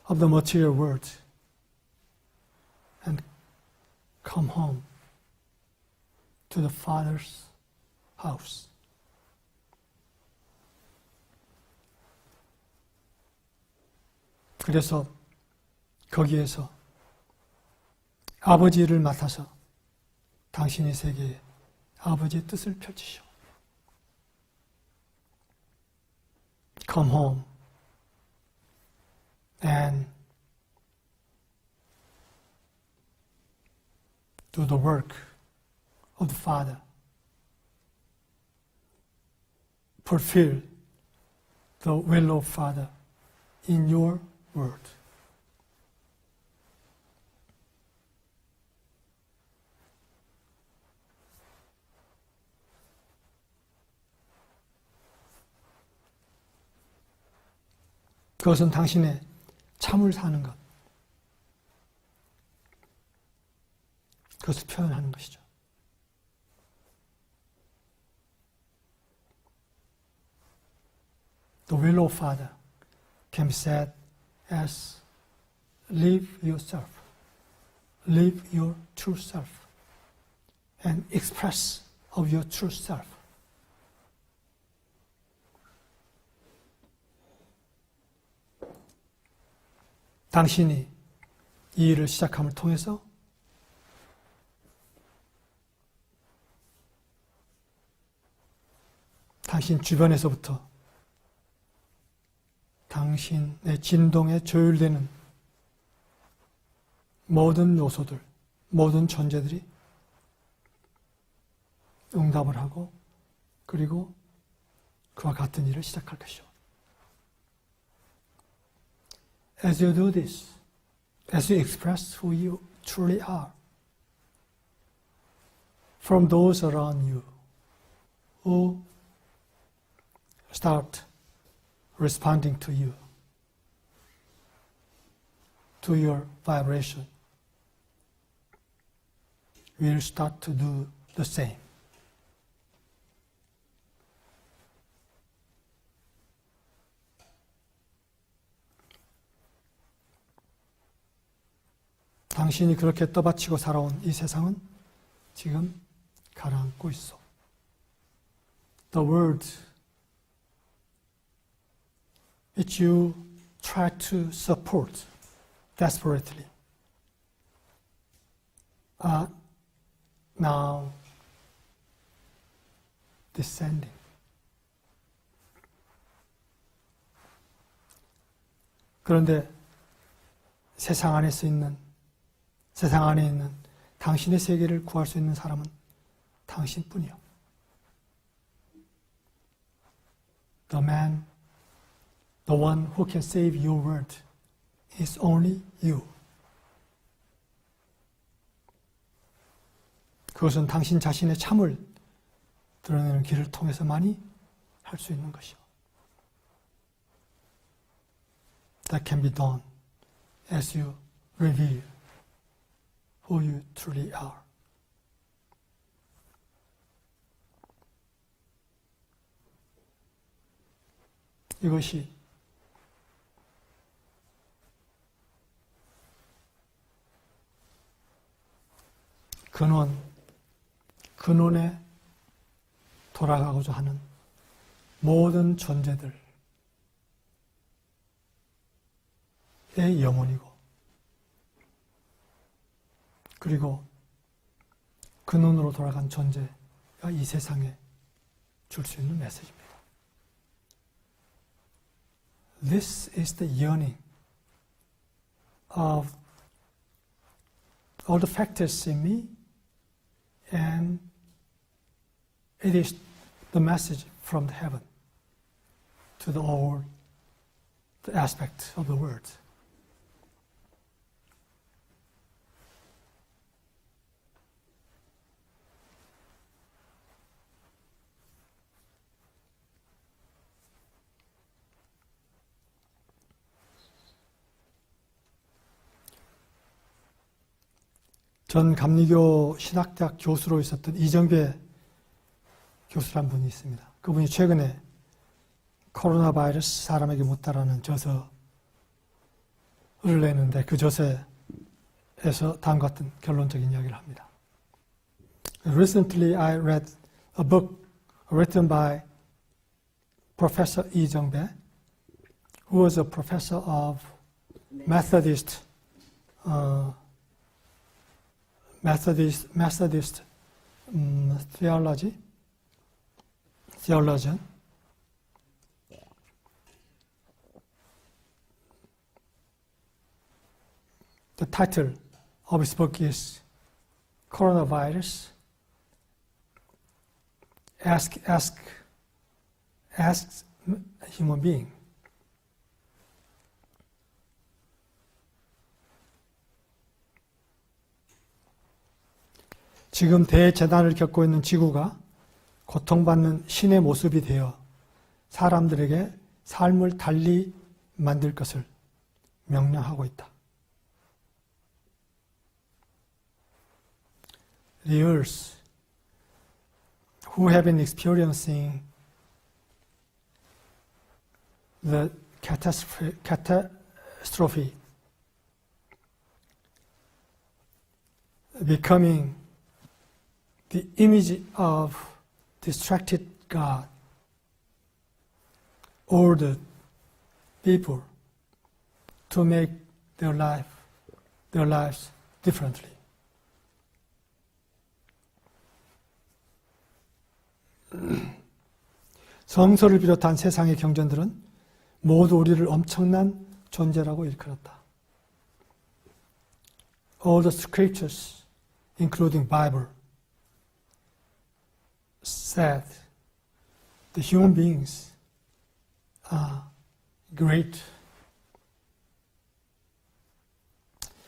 of the material world and come home to the Father's house. 그래서 거기에서 아버지를 맡아서 당신의 세계에 아버지의 뜻을 펼치시오. Come home and do the work of the Father. Fulfill the will of Father in your world. 그것은 당신의 참을 사는 것. 그것을 표현하는 것이죠. The will of Father can be said as live yourself, live your true self, and express of your true self. 당신이 이 일을 시작함을 통해서 당신 주변에서부터 당신의 진동에 조율되는 모든 요소들, 모든 존재들이 응답을 하고 그리고 그와 같은 일을 시작할 것이죠. As you do this, as you express who you truly are, from those around you who start responding to you, to your vibration, will start to do the same. 당신이 그렇게 떠받치고 살아온 이 세상은 지금 가라앉고 있어. The world which you try to support desperately are now descending. 그런데 세상 안에 있는 당신의 세계를 구할 수 있는 사람은 당신뿐이요. The one who can save your world is only you. 그것은 당신 자신의 참을 드러내는 길을 통해서만이 할 수 있는 것이요. That can be done as you reveal who you truly are. 이것이 근원에 돌아가고자 하는 모든 존재들의 영혼이고, 그리고 근원으로 돌아간 존재가 이 세상에 줄 수 있는 메시지입니다. This is the yearning of all the factors in me, and it is the message from the heaven to the all the aspects of the world. 전 감리교 신학대학 교수로 있었던 이정배 교수란 분이 있습니다. 그분이 최근에 코로나 바이러스 사람에게 묻다라는 저서를 내는데 그 저서에서 다음과 같은 결론적인 이야기를 합니다. Recently I read a book written by Professor Lee Jung-bae, who was a professor of Methodist theologian. The title of his book is Coronavirus. Asks a human being. 지금 대재난을 겪고 있는 지구가 고통받는 신의 모습이 되어 사람들에게 삶을 달리 만들 것을 명령하고 있다. The earth, who have been experiencing the catastrophe, becoming the image of distracted God, ordered people to make their lives differently. 성서를 비롯한 세상의 경전들은 모두 우리를 엄청난 존재라고 일컬었다. All the scriptures, including Bible, said the human beings are great.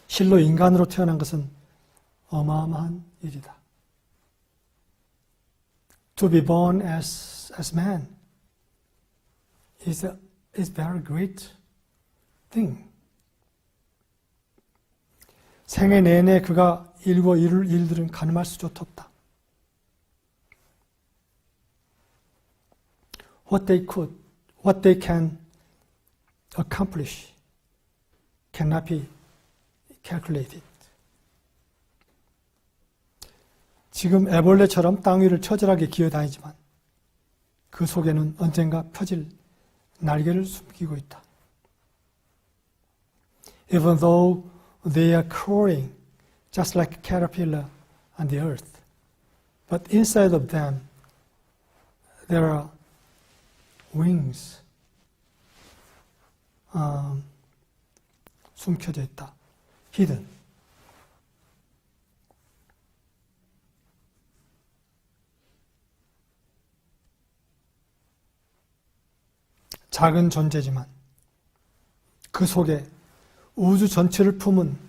실로 인간으로 태어난 것은 어마어마한 일이다. To be born as man is very great thing. 생애 내내 그가 일고 이룰 일들은 가늠할 수조차 없다. What they can accomplish cannot be calculated. 지금 애벌레처럼 땅 위를 처절하게 기어다니지만 그 속에는 언젠가 펴질 날개를 숨기고 있다. Even though they are crawling just like a caterpillar on the earth, but inside of them there are wings, 숨겨져 있다. hidden. 작은 존재지만 그 속에 우주 전체를 품은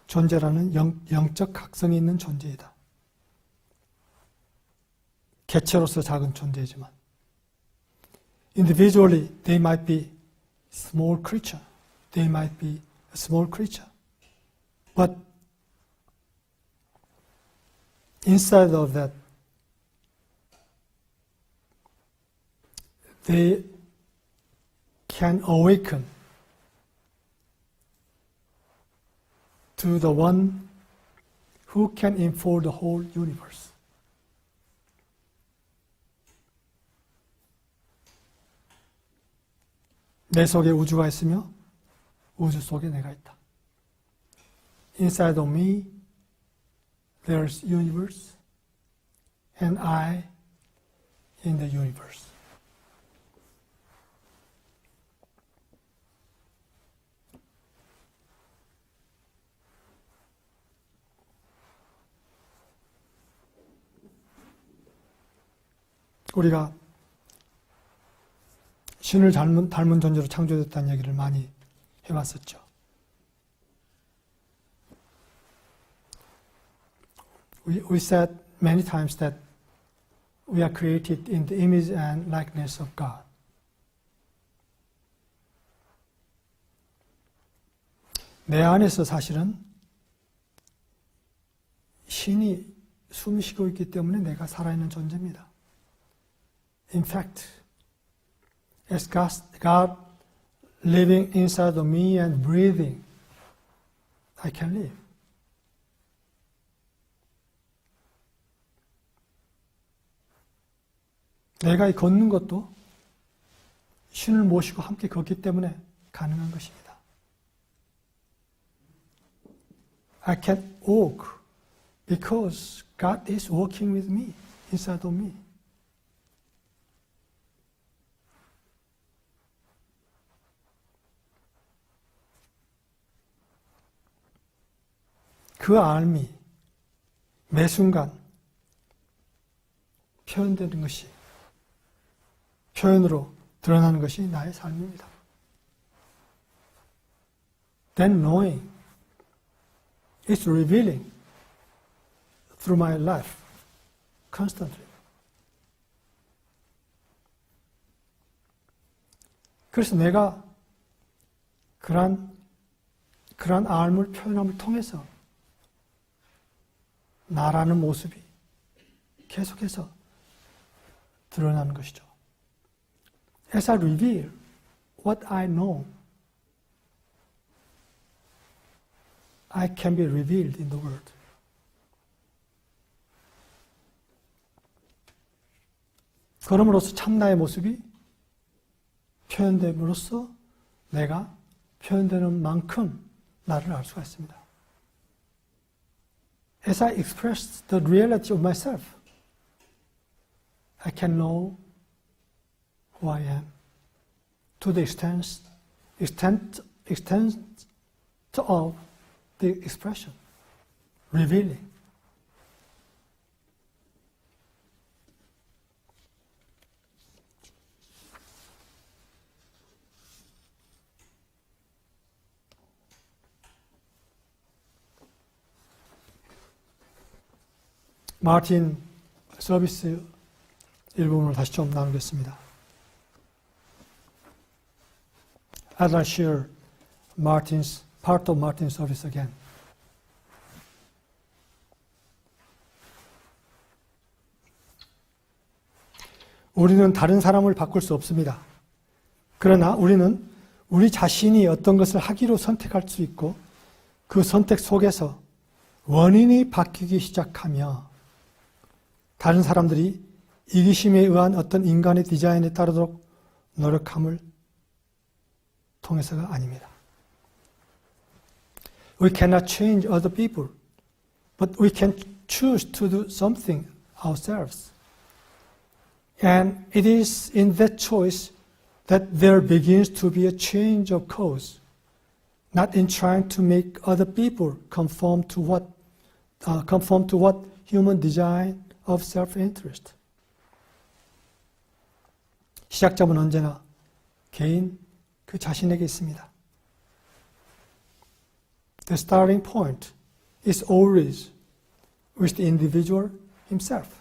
존재라는 영적 각성이 있는 존재이다. 개체로서 작은 존재이지만 individually they might be small creature. They might be a small creature. But inside of that they can awaken to the one who can enfold the whole universe. 내 속에 우주가 있으며 우주 속에 내가 있다. Inside of me there's universe and I in the universe. 우리가 신을 닮은 존재로 창조됐다는 얘기를 많이 해왔었죠. We said many times that we are created in the image and likeness of God. 내 안에서 사실은 신이 숨쉬고 있기 때문에 내가 살아있는 존재입니다. In fact, as God living inside of me and breathing, I can live. 내가 걷는 것도 신을 모시고 함께 걷기 때문에 가능한 것입니다. I can walk because God is walking with me, inside of me. 그 알미, 매 순간 표현되는 것이, 표현으로 드러나는 것이 나의 삶입니다. Then knowing is revealing through my life constantly. 그래서 내가 그러한 알물 표현함을 통해서 나라는 모습이 계속해서 드러나는 것이죠. As I reveal what I know, I can be revealed in the world. 그럼으로써 참나의 모습이 표현됨으로써 내가 표현되는 만큼 나를 알 수가 있습니다. As I express the reality of myself, I can know who I am to the extent of the expression, revealing. 마틴 서비스 일부분을 다시 좀 나누겠습니다. As I share part of Martin's service again. 우리는 다른 사람을 바꿀 수 없습니다. 그러나 우리는 우리 자신이 어떤 것을 하기로 선택할 수 있고 그 선택 속에서 원인이 바뀌기 시작하며 다른 사람들이 이기심에 의한 어떤 인간의 디자인에 따르도록 노력함을 통해서가 아닙니다. We cannot change other people, but we can choose to do something ourselves. And it is in that choice that there begins to be a change of course, not in trying to make other people conform to what human design of self-interest. 시작점은 언제나 개인 그 자신에게 있습니다. The starting point is always with the individual himself.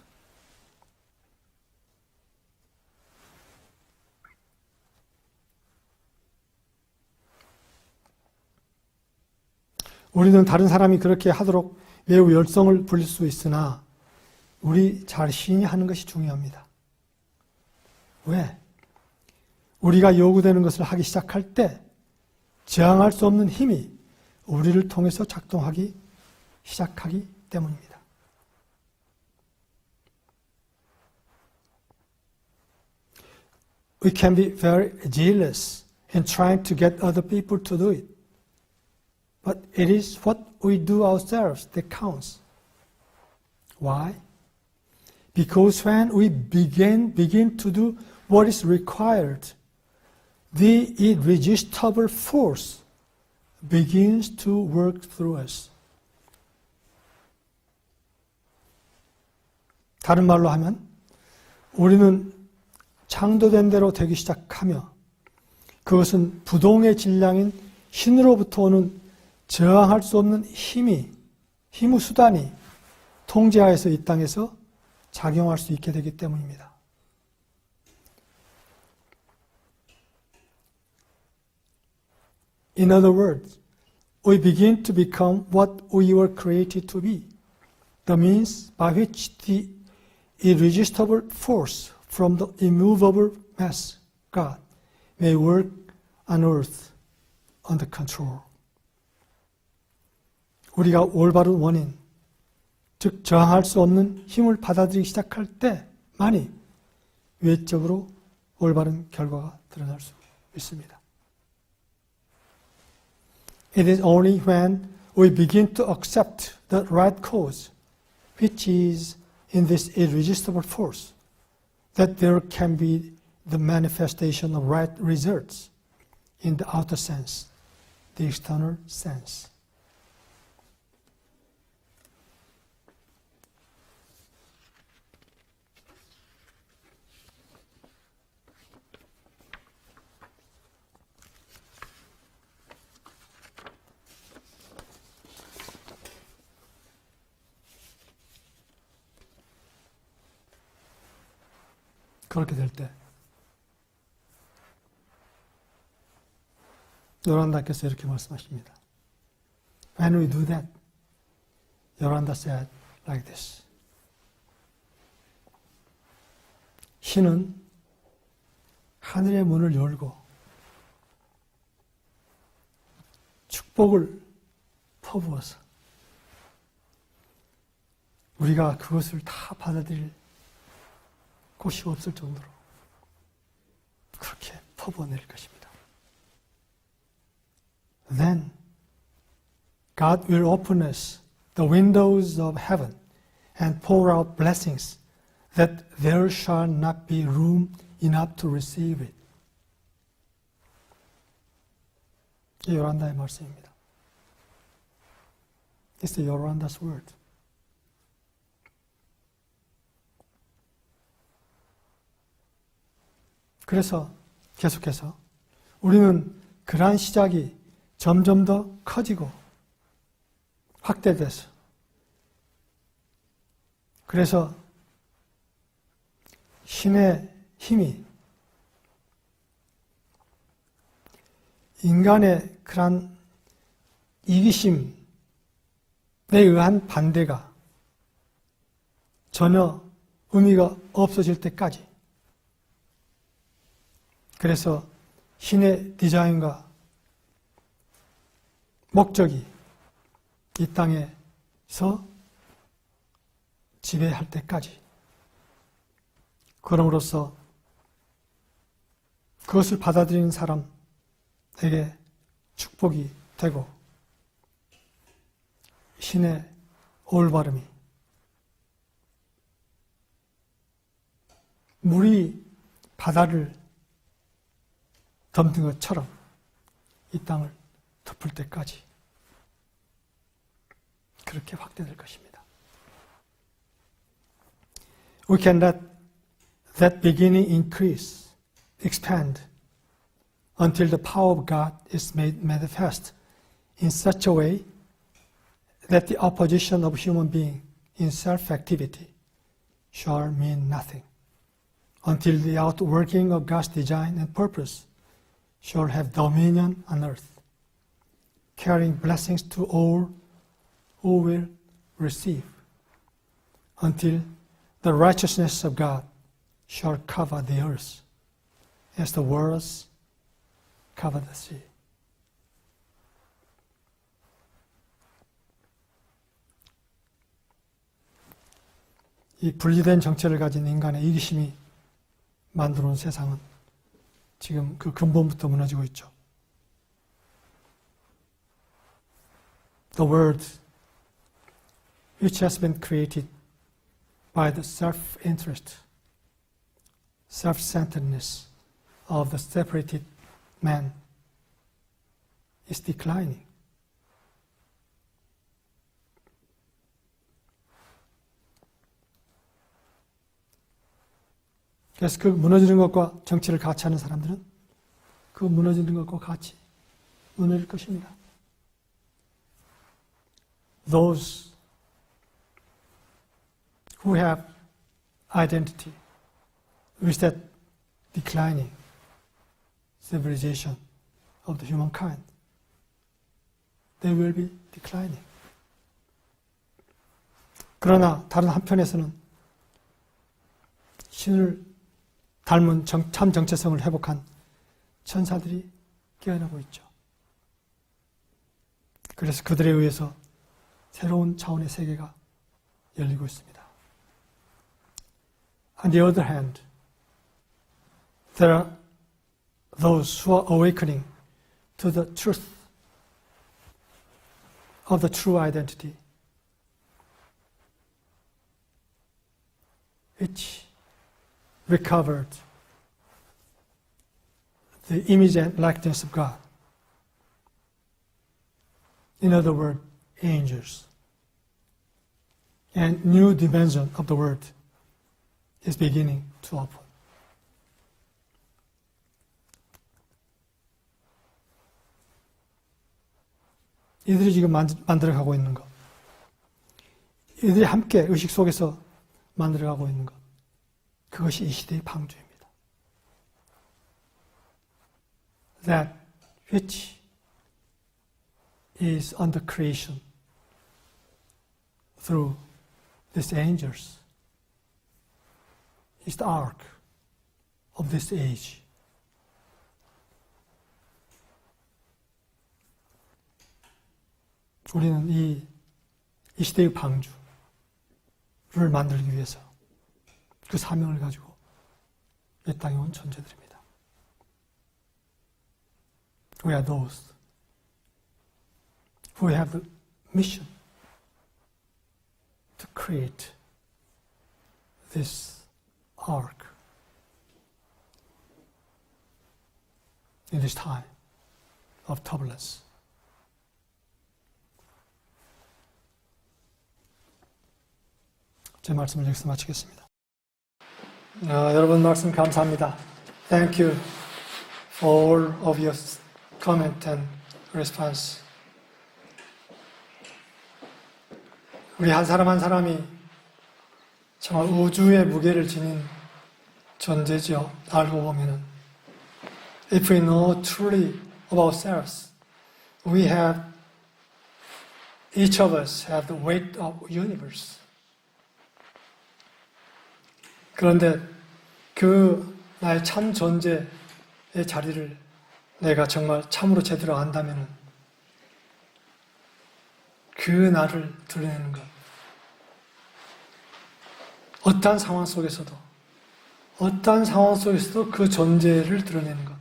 우리는 다른 사람이 그렇게 하도록 매우 열성을 부릴 수 있으나 우리 자신이 하는 것이 중요합니다. 왜? 우리가 요구되는 것을 하기 시작할 때 저항할 수 없는 힘이 우리를 통해서 작동하기 시작하기 때문입니다. We can be very zealous in trying to get other people to do it. But it is what we do ourselves that counts. Why? Because when we begin to do what is required, the irresistible force begins to work through us. 다른 말로 하면 우리는 창조된 대로 되기 시작하며 그것은 부동의 질량인 신으로부터 오는 저항할 수 없는 힘의 수단이 통제하에서 이 땅에서 작용할 수 있게 되기 때문입니다. In other words, we begin to become what we were created to be, the means by which the irresistible force from the immovable mass, God, may work on earth under control. 우리가 올바른 원인, 즉 저항할 수 없는 힘을 받아들이기 시작할 때만이 외적으로 올바른 결과가 드러날 수 있습니다. It is only when we begin to accept the right cause, which is in this irresistible force, that there can be the manifestation of right results in the outer sense, the external sense. 그렇게 될 때 요란다께서 이렇게 말씀하십니다. When we do that, 요란다 said like this. 신은 하늘의 문을 열고 축복을 퍼부어서 우리가 그것을 다 받아들일 곳이 없을 정도로 그렇게 퍼부어낼 것입니다. Then God will open us the windows of heaven and pour out blessings that there shall not be room enough to receive it. 이 요란다의 말씀입니다. It's the Yoranda's word. 그래서 계속해서 우리는 그러한 시작이 점점 더 커지고 확대돼서 그래서 신의 힘이 인간의 그러한 이기심에 의한 반대가 전혀 의미가 없어질 때까지 그래서 신의 디자인과 목적이 이 땅에서 지배할 때까지 그럼으로써 그것을 받아들이는 사람에게 축복이 되고 신의 올바름이 물이 바다를 덮는 것처럼 이 땅을 덮을 때까지 그렇게 확대될 것입니다. We can let that beginning increase, expand, until the power of God is made manifest in such a way that the opposition of human being in self-activity shall mean nothing, until the outworking of God's design and purpose shall have dominion on earth, carrying blessings to all who will receive, until the righteousness of God shall cover the earth as the waters cover the sea. 이 분리된 정체를 가진 인간의 이기심이 만들어 온 세상은 지금 그 근본부터 무너지고 있죠. The world which has been created by the self-interest, self-centeredness of the separated man is declining. 그래서 그 무너지는 것과 정치를 같이 하는 사람들은 그 무너지는 것과 같이 무너질 것입니다. Those who have identity with that declining civilization of the humankind, they will be declining. 그러나 다른 한편에서는 신을 닮은 참 정체성을 회복한 천사들이 깨어나고 있죠. 그래서 그들에 의해서 새로운 차원의 세계가 열리고 있습니다. On the other hand, there are those who are awakening to the truth of the true identity, which recovered the image and likeness of God. In other words, angels. And new dimension of the world is beginning to open. 이들이 지금 만들어가고 있는 것, 이들이 함께 의식 속에서 만들어가고 있는 것, 그것이 이 시대의 방주입니다. That which is under creation through these angels. It's the ark of this age. 우리는 이 시대의 방주를 만들기 위해서 그 사명을 가지고 이 땅에 온 존재들입니다. We are those who have the mission to create this ark in this time of turbulence. 제 말씀을 여기서 마치겠습니다. 여러분 말씀 감사합니다. Thank you for all of your comment and response. 우리 한 사람 한 사람이 정말 우주의 무게를 지닌 존재죠. 알고 보면은 If we know truly of ourselves, we have, each of us have the weight of universe. 그런데 그 나의 참 존재의 자리를 내가 정말 참으로 제대로 안다면은 그 나를 드러내는 것. 어떠한 상황 속에서도 그 존재를 드러내는 것.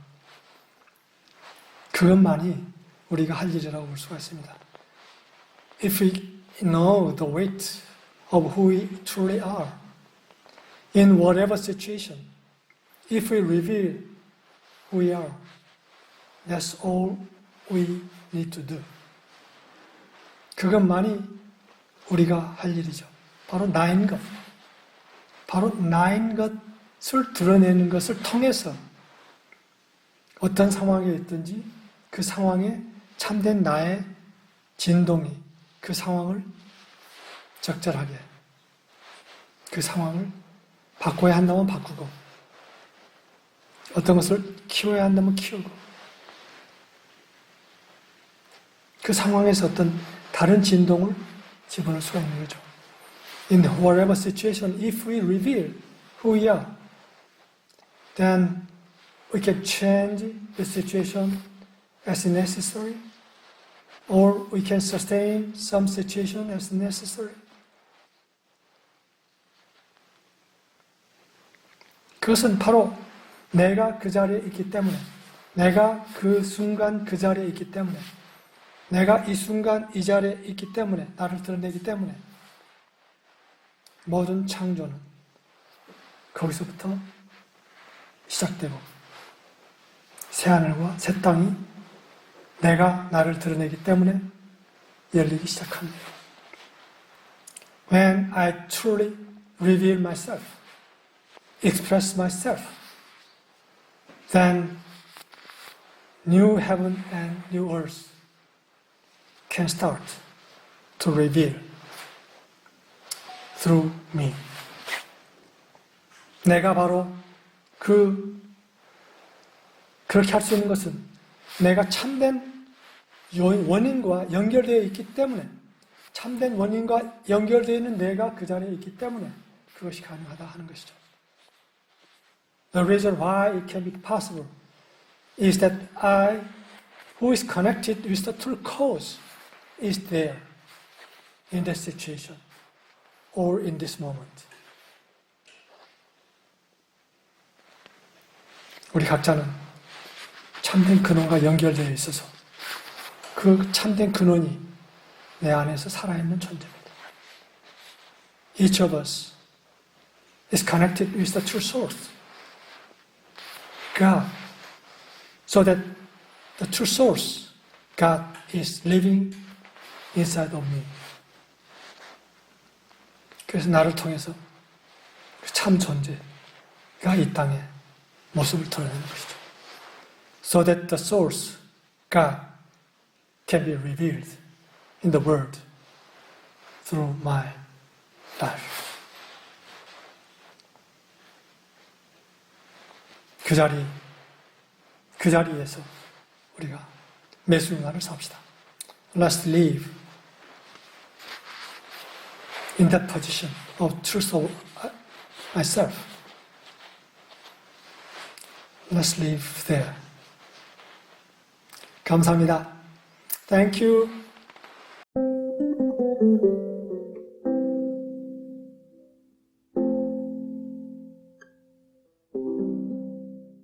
그것만이 우리가 할 일이라고 볼 수가 있습니다. If we know the weight of who we truly are, in whatever situation, if we reveal who we are, that's all we need to do. 그것만이 우리가 할 일이죠. 바로 나인 것. 바로 나인 것을 드러내는 것을 통해서 어떤 상황에 있든지 그 상황에 참된 나의 진동이 그 상황을 적절하게 그 상황을 바꿔야 한다면 바꾸고 어떤 것을 키워야 한다면 키우고 그 상황에서 어떤 다른 진동을 집어넣을 수가 있는 거죠. In whatever situation, if we reveal who we are, then we can change the situation as necessary, or we can sustain some situation as necessary. 그것은 바로 내가 그 자리에 있기 때문에, 내가 그 순간 그 자리에 있기 때문에, 내가 이 순간 이 자리에 있기 때문에, 나를 드러내기 때문에 모든 창조는 거기서부터 시작되고 새하늘과 새 땅이 내가 나를 드러내기 때문에 열리기 시작합니다. When I truly reveal myself, express myself, then new heaven and new earth can start to reveal through me. 내가 바로 그렇게 할 수 있는 것은 내가 참된 원인과 연결되어 있기 때문에, 참된 원인과 연결되어 있는 내가 그 자리에 있기 때문에 그것이 가능하다 하는 것이죠. The reason why it can be possible is that I, who is connected with the true cause, is there in that situation or in this moment. 우리 각자는 참된 근원과 연결되어 있어서 그 참된 근원이 내 안에서 살아있는 존재입니다. Each of us is connected with the true source, God, so that the true source, God, is living inside of me. 그래서 나를 통해서 그 참 존재가 이 땅에 모습을 드러내는 것이죠. So that the source, God, can be revealed in the world through my life. 그 자리에서 우리가 매수인간을 삽시다. Let's live in that position of truth of myself. Let's live there. 감사합니다. Thank you.